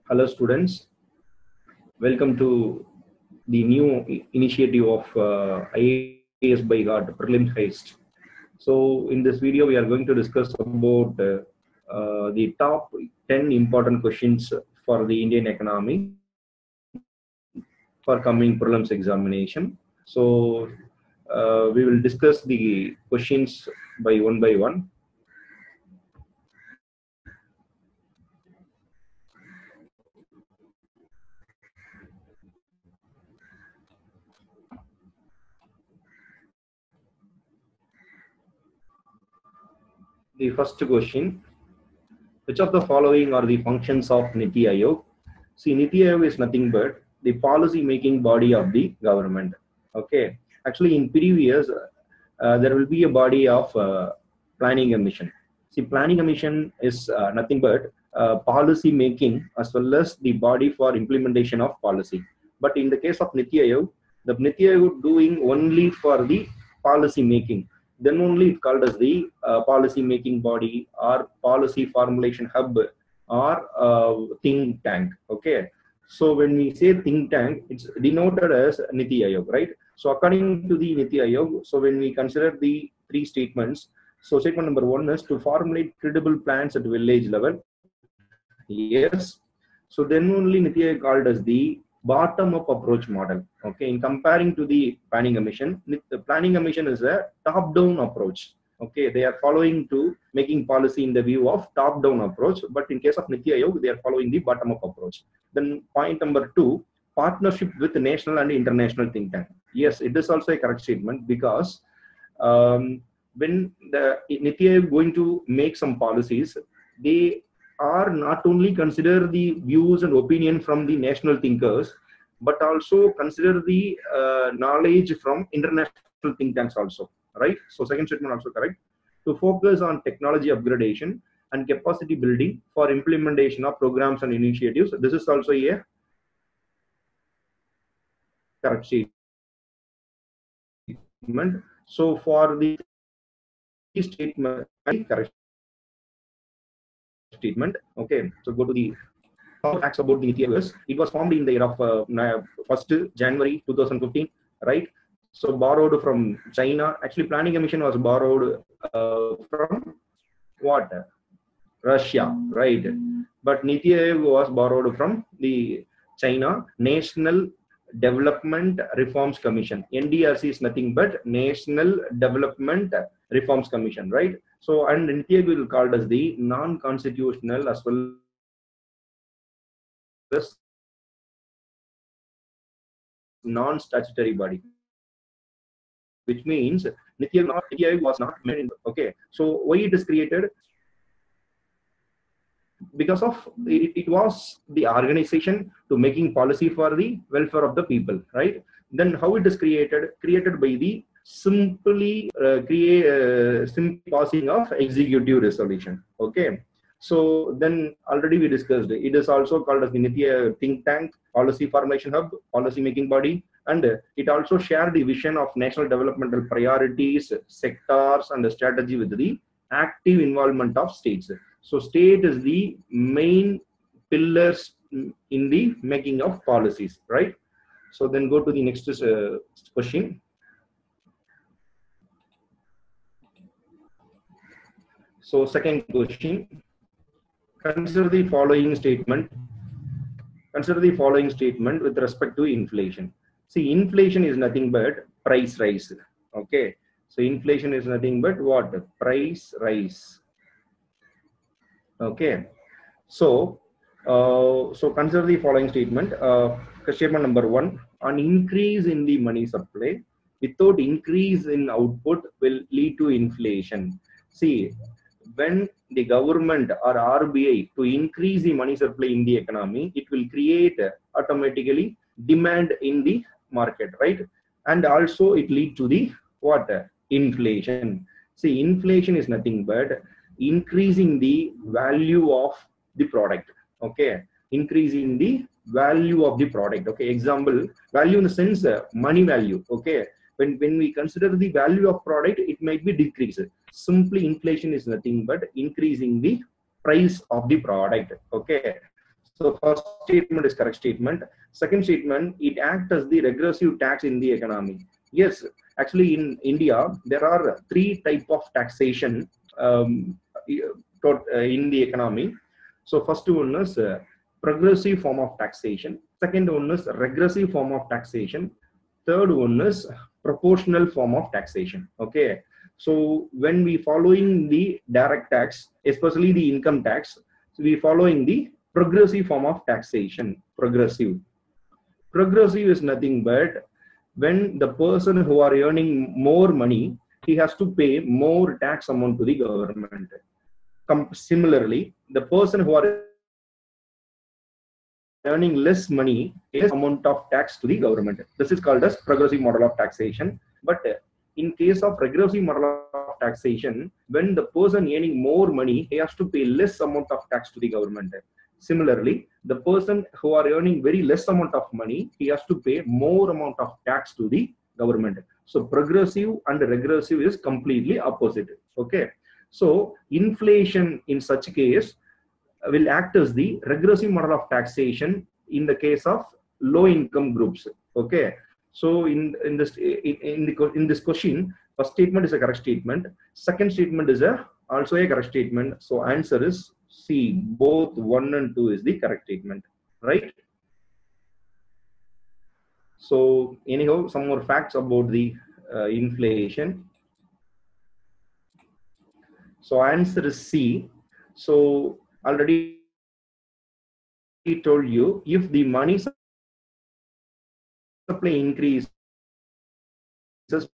Hello students, welcome to the new initiative of IAS by Heart Prelims Heist. So in this video we are going to discuss about the top 10 important questions for the Indian economy for coming prelims examination. So we will discuss the questions by one. The first question: which of the following are the functions of Niti Aayog? See, Niti Aayog is nothing but the policy making body of the government. Okay. Actually, in previous, there will be a body of planning commission. See, planning commission is nothing but policy making as well as the body for implementation of policy. But in the case of Niti Aayog, the Niti Aayog doing only for the policy making. Then only it's called as the policy making body or policy formulation hub or think tank. Okay. So when we say think tank, it's denoted as Niti Aayog, right? So according to the Niti Aayog, so when we consider the three statements, so statement number one is to formulate credible plans at village level. Yes. So then only Niti Aayog called as the bottom-up approach model. Okay. In comparing to the planning commission, the planning commission is a top-down approach. Okay, they are following to making policy in the view of top-down approach, but in case of Niti Aayog, they are following the bottom-up approach. Then point number two, partnership with the national and international think tank. Yes, it is also a correct statement because when the Niti Aayog going to make some policies, they are not only consider the views and opinion from the national thinkers, but also consider the knowledge from international think tanks also. Right? So second statement also correct. To focus on technology upgradation and capacity building for implementation of programs and initiatives. This is also a correct statement. So for the statement, correct statement. Okay. So go to the facts about the Niti Aayog. It was formed in the year of 1st January 2015. Right? So borrowed from China. Actually, planning commission was borrowed from what? Russia, right? But Niti Aayog was borrowed from the China National Development Reforms Commission. NDRC is nothing but National Development Reforms Commission, right? So, and Niti Aayog will called as the non-constitutional as well as non-statutory body, which means Niti Aayog was not made. Okay, so why it is created? Because of it was the organization to making policy for the welfare of the people, right? Then how it is created by the simply simple passing of executive resolution. Okay, so then already we discussed it is also called as the Niti Aayog think tank, policy formation hub, policy making body, and it also shared the vision of national developmental priorities, sectors, and strategy with the active involvement of states. So state is the main pillars in the making of policies, right? So then go to the next question. So second question, consider the following statement. Consider the following statement with respect to inflation. See, inflation is nothing but price rise. Okay. So inflation is nothing but what? Price rise. Okay. So, so consider the following statement. Statement number one: an increase in the money supply without increase in output will lead to inflation. See, when the government or RBI to increase the money supply in the economy, it will create automatically demand in the market, right? And also it lead to the what? Inflation. See, inflation is nothing but increasing the value of the product. Okay, increasing the value of the product. Okay, example, value in the sense money value. Okay, when we consider the value of product, it might be decreased. Simply inflation is nothing but increasing the price of the product. Okay, So first statement is correct statement. Second statement, it acts as the regressive tax in the economy. Yes, actually in India, there are three types of taxation in the economy. So first one is progressive form of taxation. Second one is regressive form of taxation. Third one is proportional form of taxation. Okay. So when we following the direct tax, especially the income tax, so we following the progressive form of taxation. Progressive is nothing but when the person who are earning more money, he has to pay more tax amount to the government. Similarly, the person who are earning less money, less amount of tax to the government. This is called as progressive model of taxation. But in case of regressive model of taxation, when the person earning more money, he has to pay less amount of tax to the government. Similarly, the person who are earning very less amount of money, he has to pay more amount of tax to the government. So progressive and regressive is completely opposite. Okay. So inflation in such case will act as the regressive model of taxation in the case of low income groups. Okay. So in this question, first statement is a correct statement. Second statement is also a correct statement. So answer is C. Both 1 and 2 is the correct statement, right? So anyhow, some more facts about the inflation. So answer is C. So already told you, if the money supply increases,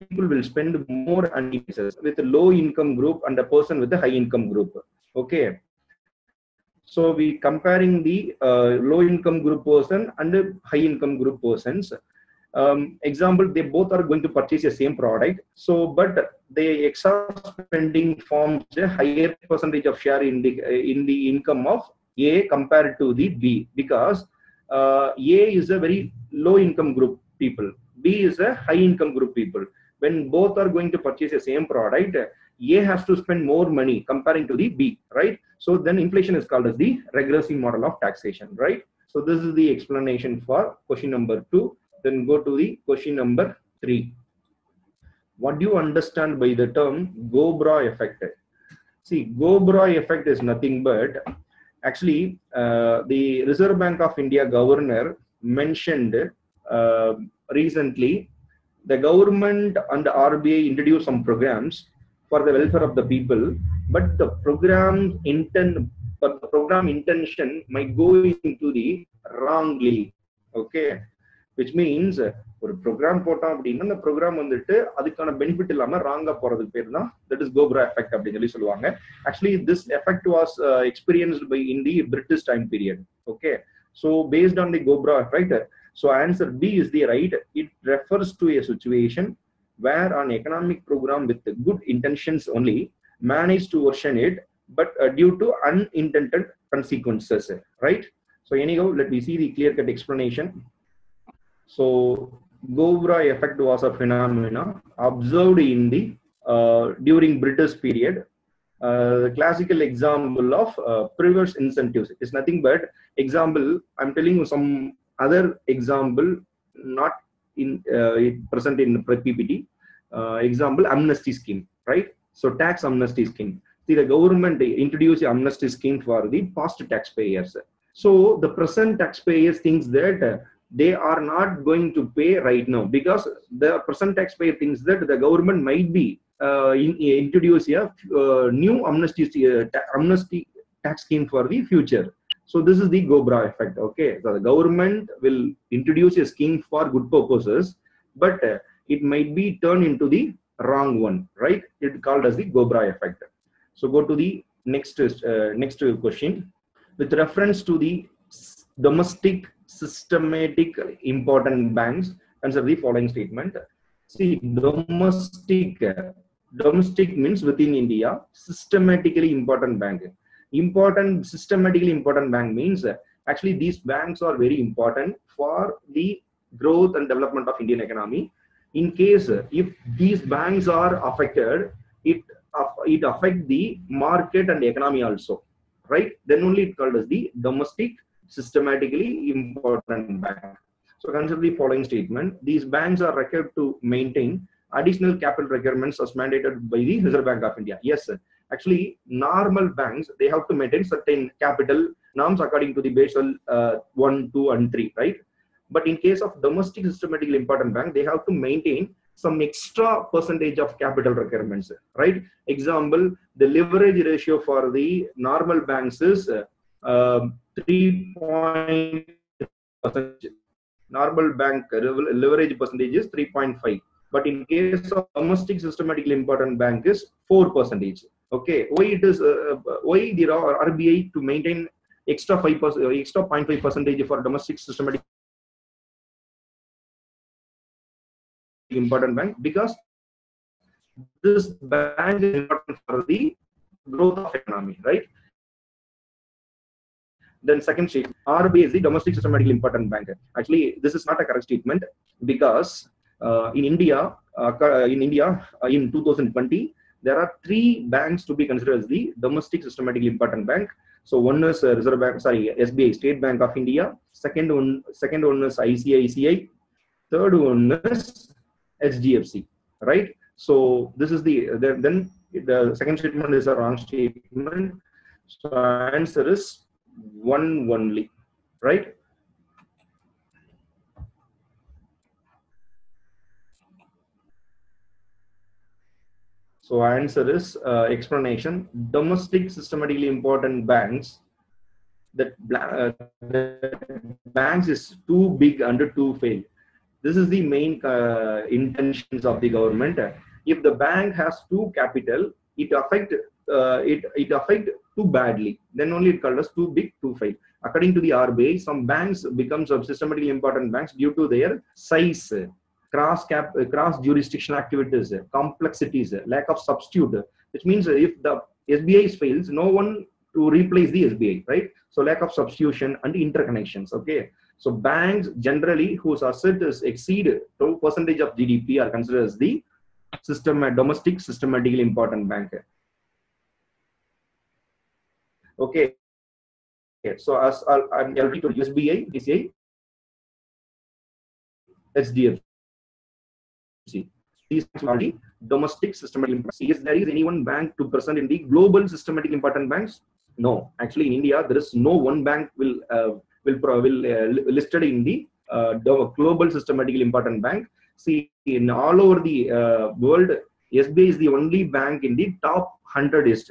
people will spend more and increases with a low income group and a person with a high income group. Okay. So we comparing the low income group person and the high income group persons. Example, they both are going to purchase the same product. So, but the extra spending forms a higher percentage of share in the income of A compared to the B, because A is a very low income group people, B is a high income group people. When both are going to purchase the same product, A has to spend more money comparing to the B, right? So then inflation is called as the regressive model of taxation, right? So this is the explanation for question number 2. Then go to the question number 3. What do you understand by the term Gobra effect? See, Gobra effect is nothing but actually the Reserve Bank of India governor mentioned recently the government and the RBI introduced some programs for the welfare of the people, but the program intention might go into the wrongly. Okay. Which means ஒரு program போட்டோம் அப்படின்னா அந்த program வந்துட்டு அதுக்கான benefit இல்லாம ராங்கா போறதுக்கு பேர் தான் தட் இஸ் கோப்ரா எஃபெக்ட் அப்படின்னு சொல்லி சொல்லுவாங்க. Actually this effect was experienced by in the British time period. Okay, so based on the cobra effect, so answer B is the right. It refers to a situation where an economic program with good intentions only managed to worsen it, but due to unintended consequences, right? So anyhow, let me see the clear-cut explanation. So Gobra effect was a phenomena observed in the during British period. The classical example of perverse incentives is nothing but example. I'm telling you some other example, not in present in PPT. Example, amnesty scheme, right? So tax amnesty scheme. See, the government introduced an amnesty scheme for the past taxpayers. So the present taxpayers thinks that they are not going to pay right now, because the present taxpayer thinks that the government might be introduce a new amnesty tax scheme for the future. So this is the Gobra effect. Okay, so the government will introduce a scheme for good purposes, but it might be turned into the wrong one, right? It's called as the Gobra effect. So go to the next question. With reference to the domestic systematic important banks, answer the following statement. See, domestic means within India, systematically important bank. Systematically important bank means actually these banks are very important for the growth and development of Indian economy. In case if these banks are affected, it affect the market and the economy also, right? Then only it called as the domestic systematically important bank. So consider the following statement. These banks are required to maintain additional capital requirements as mandated by the Reserve Bank of India. Yes, sir. Actually, normal banks, they have to maintain certain capital norms according to the Basel 1, 2, and 3, right? But in case of domestic systematically important bank, they have to maintain some extra percentage of capital requirements, right? Example, the leverage ratio for the normal banks is 3.5%. Normal bank leverage percentage is 3.5. But in case of domestic systematically important bank is 4%. Okay, why it is why the RBI to maintain extra 5%, extra 0.5% for domestic systematic important bank? Because this bank is important for the growth of economy, right? Then second statement, RBI is the domestic systematically important bank. Actually, this is not a correct statement because in India, in 2020, there are 3 banks to be considered as the domestic systematically important bank. So one is Reserve Bank, sorry, SBI, State Bank of India. Second one is ICICI. Third one is HDFC, right? So this is then the second statement is a wrong statement. So answer is 1 only, right? So answer is explanation. Domestic systematically important banks, that banks is too big and too fail. This is the main intentions of the government. If the bank has too capital, it affect too badly. Then only it called as too big, too fail. According to the RBI, some banks become systematically important banks due to their size, cross jurisdiction activities, complexities, lack of substitute. Which means if the SBI fails, no one to replace the SBI, right? So lack of substitution and interconnections. Okay. So banks generally whose assets exceed 12% of GDP are considered as the domestic systematically important bank. Okay. So as I'm to SBI, DCI, HDFC. These are the domestic systematic important. Is there is any one bank to present in the global systematic important banks? No. Actually, in India, there is no one bank will listed in the global systematically important bank. See, in all over the world, SBI is the only bank in the top 100 list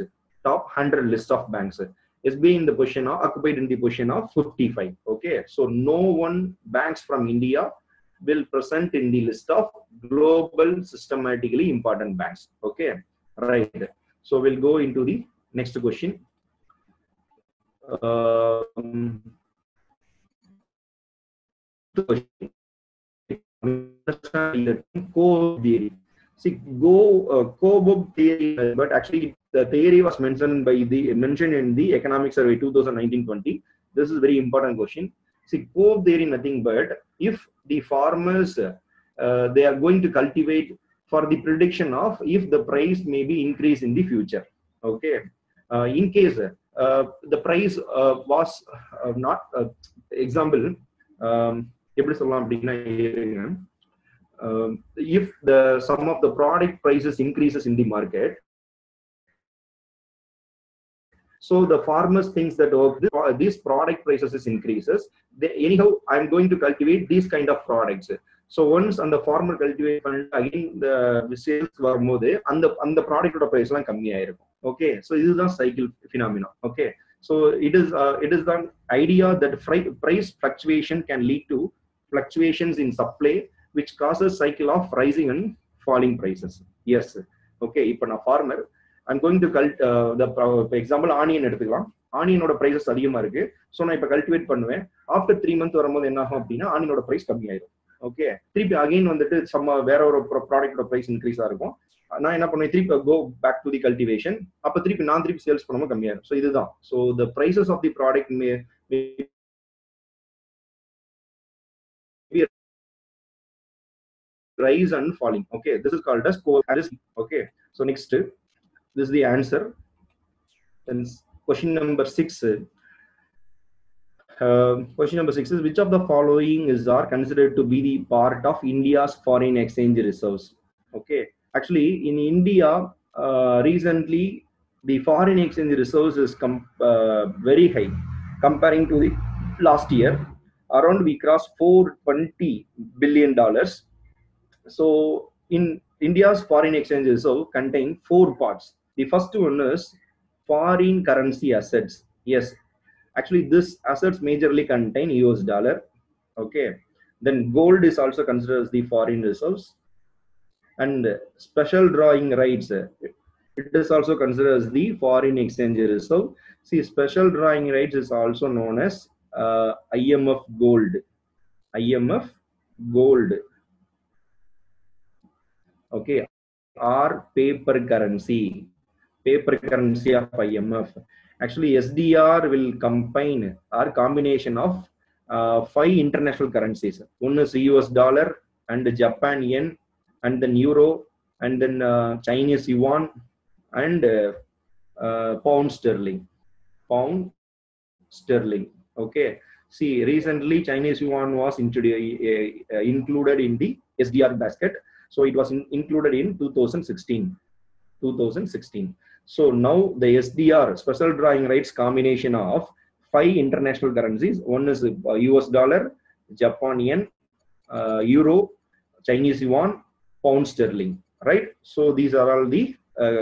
of banks. SBI in the position of occupied in the position of 55. Okay, so no one banks from India will present in the list of global systematically important banks. Okay, right. So we'll go into the next question. See, COBOB theory, but actually the theory was mentioned in the Economic Survey 2019-20. This is a very important question. See, COBOB theory nothing but if the farmers they are going to cultivate for the prediction of if the price may be increased in the future. Okay, in case the price was not example. If the some of the product prices increases in the market, so the farmers thinks that this product prices is increases. Anyhow, I'm going to cultivate these kind of products. So once on the farmer cultivate again the sales varumbodhu and the product price la kammi aayirukkum. Okay, so this is the cycle phenomenon. Okay, so it is the idea that price fluctuation can lead to fluctuations in supply, which causes cycle of rising and falling prices. Yes. Okay, இப்போ நான் farmer, I'm going to for example onion எடுத்துக்கலாம். ஆனியனோட prices அதிகமா இருக்கு. So நான் இப்ப cultivate பண்ணுவேன். After 3 months வரும்போது என்ன ஆகும் அப்படின்னா ஆனியனோட price கம்மியாயிடும். ஓகே, திருப்பி அகைன் வந்துட்டு வேற ஒரு ப்ராடக்டோட பிரைஸ் இன்க்ரீஸா இருக்கும். நான் என்ன பண்ணுவேன், திருப்பி go back to the cultivation. அப்ப திருப்பி சேல்ஸ் பண்ணும்போது கம்மியாயிரும். ஸோ இதுதான். So the prices of the product may rise and falling. Okay, this is called as co-risk. Okay, so next, this is the answer. Then question number 6. Question number 6 is, which of the following is are considered to be the part of India's foreign exchange reserves? Okay, actually in India, recently the foreign exchange reserves is very high comparing to the last year. Around we crossed $420 billion. So in India's foreign exchange reserve contain four parts. The first one is foreign currency assets. Yes, actually this assets majorly contain US dollar. Okay, then gold is also considered as the foreign reserves, and special drawing rights, it is also considered as the foreign exchange reserve. See, special drawing rights is also known as IMF gold. IMF gold. Okay, or paper currency of IMF. Actually SDR will combine or combination of five international currencies. One is US dollar and Japan yen and then euro and then Chinese yuan and pound pound sterling. Okay, see, recently Chinese yuan was included in the SDR basket. So it was included in 2016. So now the SDR, special drawing rights, combination of five international currencies. One is US dollar, Japan yen, euro, Chinese yuan, pound sterling, right? So these are all the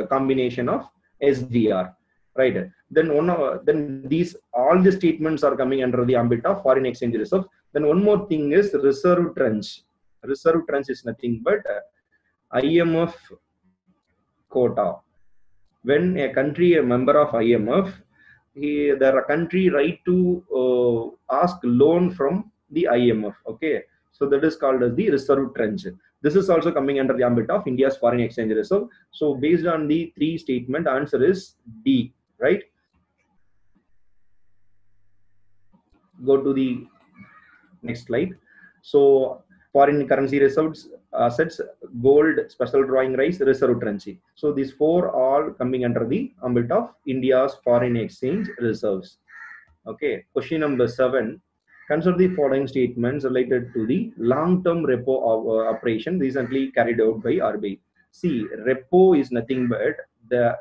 combination of SDR, right? Then these all the statements are coming under the ambit of foreign exchange reserve. Then one more thing is reserve tranche. Reserve tranche is nothing but IMF quota. When a country a member of IMF, the country right to ask loan from the IMF. Okay, so that is called as the reserve tranche. This is also coming under the ambit of India's foreign exchange reserve. So based on the three statement, answer is D, right? Go to the next slide. So foreign currency reserves, assets, gold, special drawing rights, reserve tranche. So these four are coming under the ambit of India's foreign exchange reserves. Okay, question number 7. Consider the following statements related to the long-term repo operation recently carried out by RBI. See, repo is nothing but the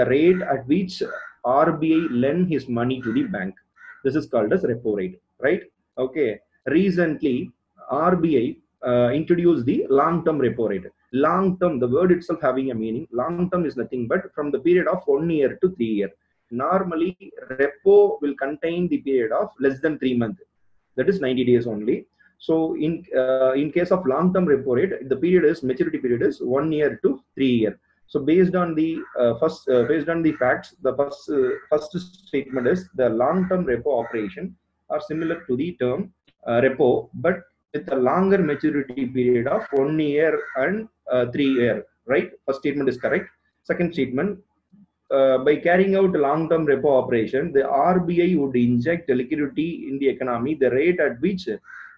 rate at which RBI lend his money to the bank. This is called as repo rate, right? Okay, recently RBI introduced the long-term repo rate. Long-term, the word itself having a meaning. Long-term is nothing but from the period of 1 year to 3 year. Normally repo will contain the period of less than 3 months, that is 90 days only. So in case of long-term repo rate, the period is maturity period is 1 year to 3 year. So based on the based on the facts, the first statement is the long-term repo operation are similar to the term repo, but with a longer maturity period of 1 year and 3 year, right? First statement is correct. Second statement, by carrying out long-term repo operation, the RBI would inject liquidity in the economy, the rate at which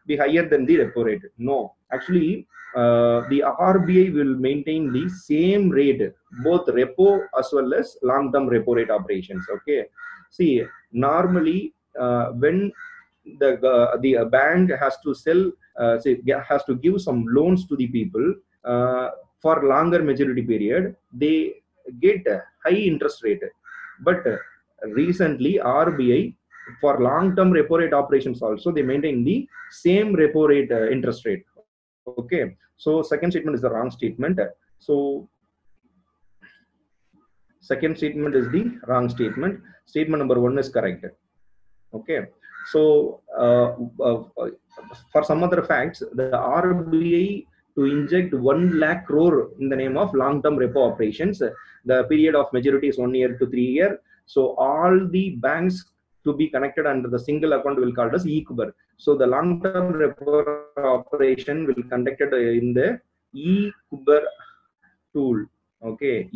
be higher than the repo rate. No, actually, the RBI will maintain the same rate, both repo as well as long-term repo rate operations. Okay, see, normally when the bank has to sell, has to give some loans to the people for longer maturity period, they get a high interest rate. But recently RBI, for long-term repo rate operations also, they maintain the same repo rate interest rate. Okay, so second statement is the wrong statement. So second statement is the wrong statement. Statement number 1 is correct. Okay, so for some other facts, the RBI to inject 1 lakh crore in the name of long-term repo operations. The period of maturity is 1 year to 3 year. So all the banks to be connected under the single account will called as eKuber. So the long-term repo operation will conducted in the eKuber tool. Okay,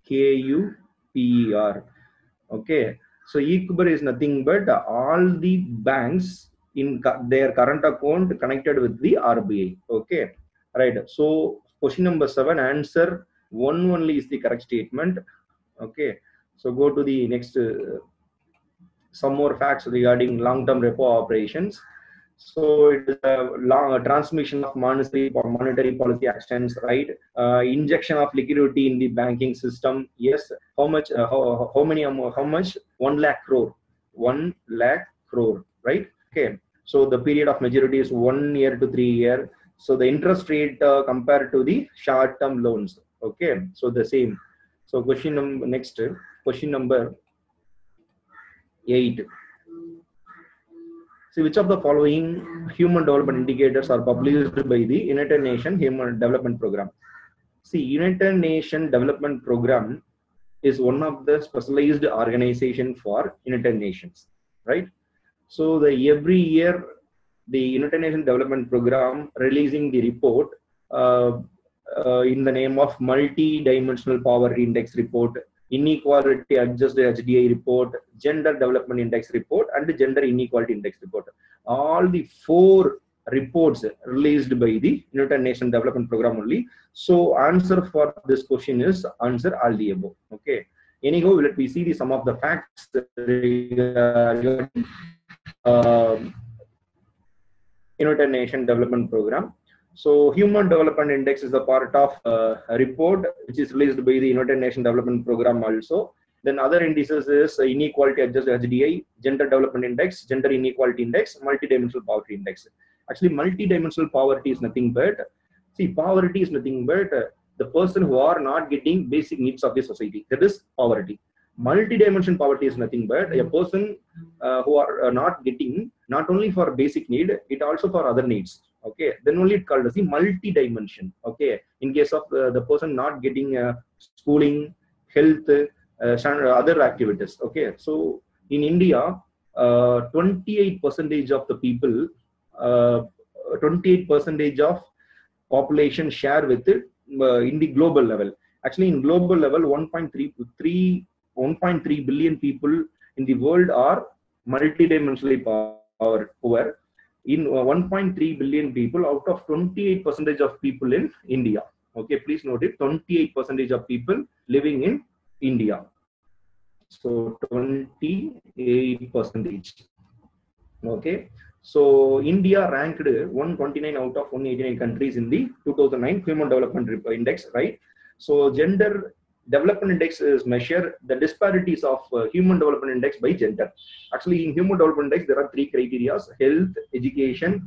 EKUPER. Okay, so eKuber is nothing but all the banks in their current account connected with the RBI. Okay, right. So question number 7, answer 1 only is the correct statement. Okay, so go to the next some more facts regarding long-term repo operations. So it is a transmission of monetary policy actions, right? Injection of liquidity in the banking system. Yes. How much? How many? How much? 1 lakh crore. 1 lakh crore. Right. Okay. So the period of maturity is 1 year to 3 year. So the interest rate compared to the short-term loans. Okay. So the same. So question number next. Question number 8. See, which of the following human development indicators are published by the United Nations Human Development Program? See, United Nations Development Program is one of the specialized organization for United Nations, right? So every year, the United Nations Development Program releasing the report in the name of Multi-Dimensional Poverty Index report, Inequality Adjusted HDI report, Gender Development Index report, and Gender Inequality Index report. All the 4 reports released by the United Nations Development Program only. So answer for this question is answer all the above. Okay. Anyhow, let me see some of the facts regarding United Nations Development Program. So Human Development Index is a part of a report which is released by the United Nations Development Program also. Then other indices is Inequality Adjusted HDI, Gender Development Index, Gender Inequality Index, Multidimensional Poverty Index. Actually, multidimensional poverty is nothing but, see, poverty is nothing but the person who are not getting basic needs of the society. That is poverty. Multidimensional poverty is nothing but a person who are not getting not only for basic need, it also for other needs. Okay, then only it called as the multi-dimension. Okay, in case of the person not getting schooling, health, other activities. Okay, so in India, 28% of the people, 28% of population share with it in the global level. Actually, in global level, 1.3 billion people in the world are multidimensionally poor. In 1.3 billion people, out of 28% of people in India. Okay, please note it, 28% of people living in India. So 28%. Okay, so India ranked 129 out of 189 countries in the 2009 Human Development Index, right? So Gender Development Index is measure the disparities of Human Development Index by gender. Actually, in Human Development Index, there are 3 criteria: health, education,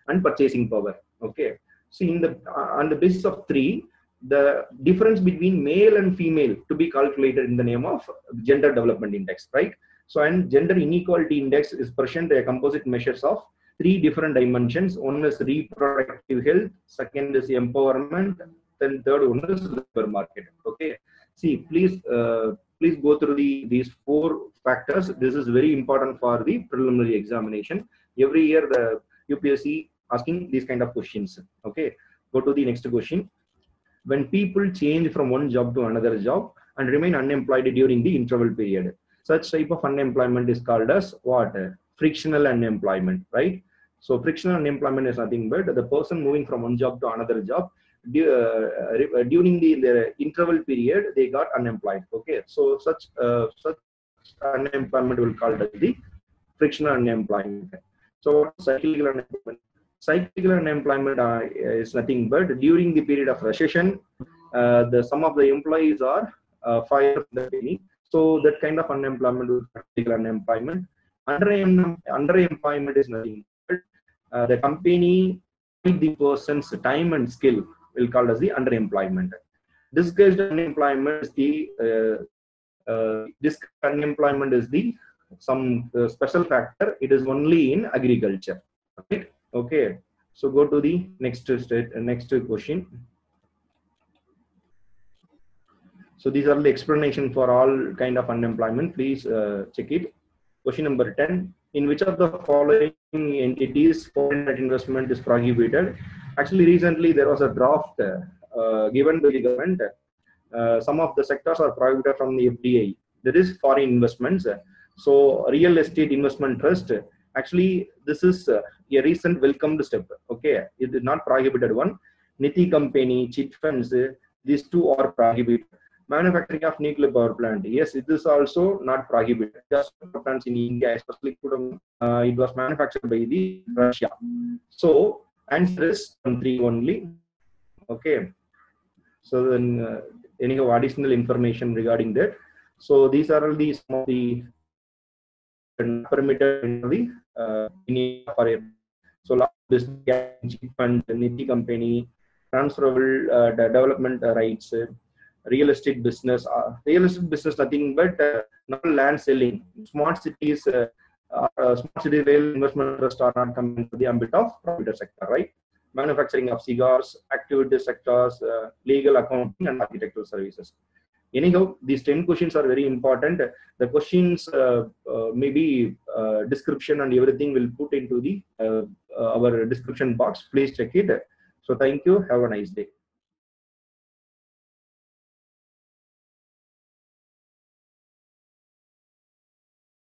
and purchasing power. Okay. So on the basis of 3, the difference between male and female to be calculated in the name of Gender Development Index, right? So, and Gender Inequality Index is present a composite measures of 3 different dimensions. One is reproductive health, second is empowerment, then third one is labor market. Okay. See, please go through these 4 factors. This is very important for the preliminary examination. Every year the UPSC asking these kind of questions. Okay. Go to the next question. When people change from one job to another job and remain unemployed during the interval period, such type of unemployment is called as what? Frictional unemployment, right? So frictional unemployment is nothing but the person moving from one job to another job during the interval period they got unemployed. Okay, so such unemployment will called as the frictional unemployment. So cyclical unemployment. Cyclical unemployment is nothing but during the period of recession, some of the employees are fired from the company. So that kind of unemployment will be cyclical unemployment. Underemployment is nothing but the company, the person's time and skill will called as the underemployment. Disguised unemployment is the some special factor. It is only in agriculture. Right? Okay. So go to the next question. So these are the explanation for all kind of unemployment. Please check it. Question number 10. In which of the following entities foreign direct investment is prohibited? Actually, recently there was a draft given by the government. Some of the sectors are prohibited from the FDI. There is foreign investments. So real estate investment trust. Actually, this is a recent welcomed step. Okay, it is not prohibited one. Niti company, chit funds, these 2 are prohibited. Manufacturing of nuclear power plant. Yes, it is also not prohibited. Just power plants in India, especially it was manufactured by the Russia. So answer is 3 only. Okay. So then anyhow additional information regarding that. So these are all the some of the permitted in the India for a so business fund, Niti company, transferable development rights, real estate business. Real estate business nothing but not land selling. Smart cities, smart city rail investment trust are not coming to the ambit of private sector, right? Manufacturing of cigars, activity sectors, legal accounting, and architectural services. Anyhow, these 10 questions are very important. The questions, maybe description and everything will put into the our description box. Please check it. So thank you. Have a nice day.